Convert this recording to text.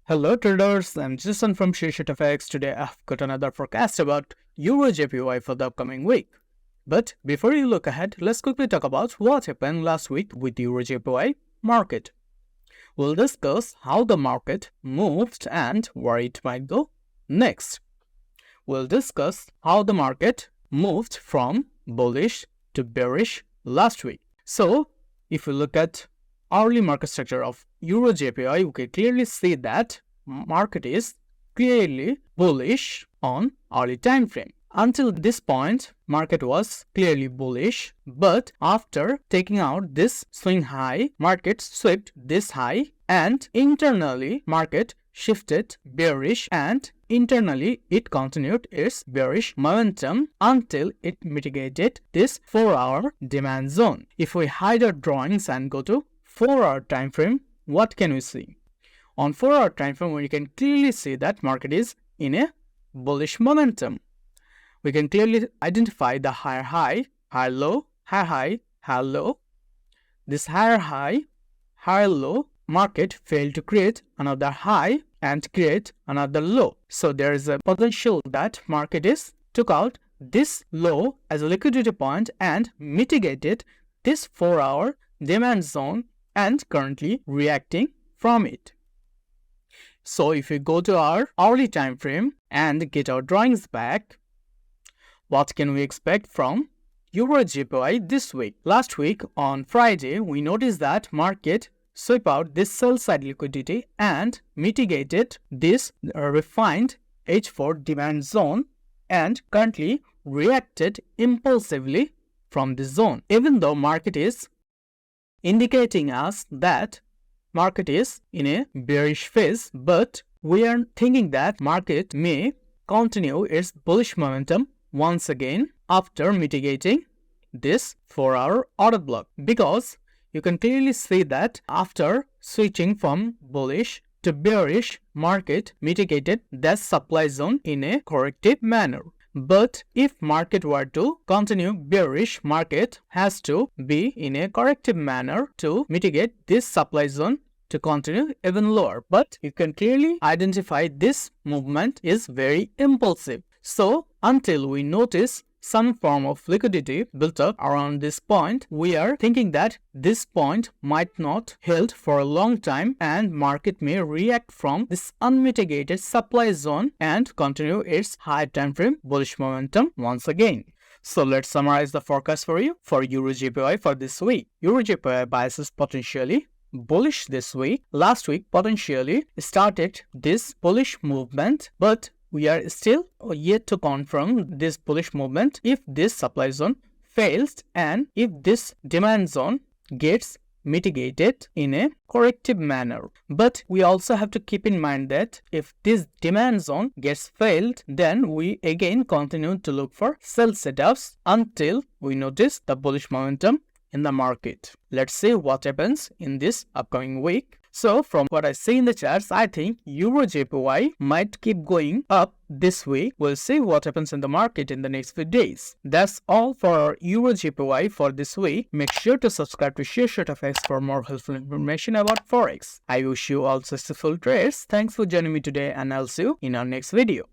Hello traders, I'm Jason from Sureshotfx. Today I've got another forecast about EURJPY for the upcoming week. But before you look ahead, let's quickly talk about what happened last week with EURJPY market. We'll discuss how the market moved and where it might go next. We'll discuss how the market moved from bullish to bearish last week. So if you look at hourly market structure of EURJPY, we can clearly see that market is clearly bullish on hourly time frame. Until this point, market was clearly bullish, but after taking out this swing high, market swept this high and internally market shifted bearish and internally it continued its bearish momentum until it mitigated this 4-hour demand zone. If we hide our drawings and go to 4-hour time frame, what can we see? On 4-hour time frame, we can clearly see that market is in a bullish momentum. We can clearly identify the higher high, higher low, higher high, higher low. This higher high, higher low, market failed to create another high and create another low. So there is a potential that market took out this low as a liquidity point and mitigated this 4-hour demand zone and currently reacting from it. So if we go to our hourly time frame and get our drawings back, what can we expect from EURJPY this week? Last week on Friday, we noticed that market swept out this sell side liquidity and mitigated this refined H4 demand zone and currently reacted impulsively from this zone. Even though market is indicating us that market is in a bearish phase, but we are thinking that market may continue its bullish momentum once again after mitigating this 4-hour order block, because you can clearly see that after switching from bullish to bearish, market mitigated that supply zone in a corrective manner. But if market were to continue bearish, market has to be in a corrective manner to mitigate this supply zone to continue even lower. But you can clearly identify this movement is very impulsive. So until we notice some form of liquidity built up around this point, we are thinking that this point might not hold for a long time and market may react from this unmitigated supply zone and continue its high time frame bullish momentum once again. So let's summarize the forecast for you for EURJPY for this week. EURJPY bias is potentially bullish this week. Last week potentially started this bullish movement, but we are still yet to confirm this bullish movement if this supply zone fails and if this demand zone gets mitigated in a corrective manner. But we also have to keep in mind that if this demand zone gets failed, then we again continue to look for sell setups until we notice the bullish momentum in the market. Let's see what happens in this upcoming week. So from what I see in the charts, I think EURJPY might keep going up this week. We'll see what happens in the market in the next few days. That's all for our EURJPY for this week. Make sure to subscribe to Sureshotfx for more helpful information about Forex. I wish you all successful trades. Thanks for joining me today and I'll see you in our next video.